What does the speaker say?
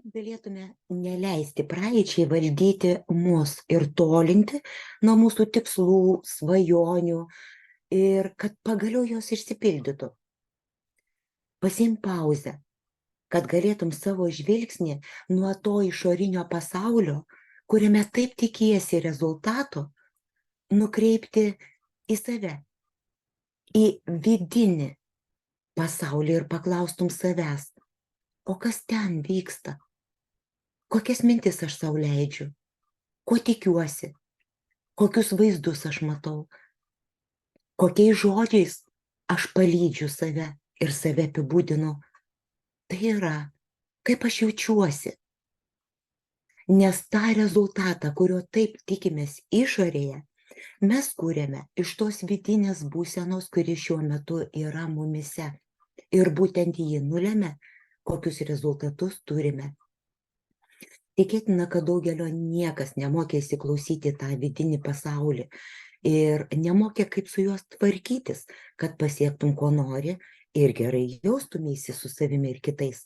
Galėtume neleisti praeičiai valdyti mus ir tolinti nuo mūsų tikslų, svajonių ir kad pagaliau jos išsipildytų. Pasiimk pauzę, kad galėtum savo žvilgsnį nuo to išorinio pasaulio, kuriame taip tikiesi rezultato, nukreipti į save, į vidinį pasaulį ir paklaustum savęs, o kas ten vyksta? Kokias mintis aš sau leidžiu? Ko tikiuosi? Kokius vaizdus aš matau? Kokiais žodžiais aš palydžiu save ir save apibūdinu? Tai yra, kaip aš jaučiuosi. Nes tą rezultatą, kurio taip tikimės išorėje, mes kūrėme iš tos vidinės būsenos, kuri šiuo metu yra mumise. Ir būtent ji nulemia, kokius rezultatus turime. Tikėtina, kad daugelio niekas nemokė įsiklausyti tą vidinį pasaulį ir nemokė, kaip su juos tvarkytis, kad pasiektum, ko nori ir gerai jaustumėsi su savimi ir kitais.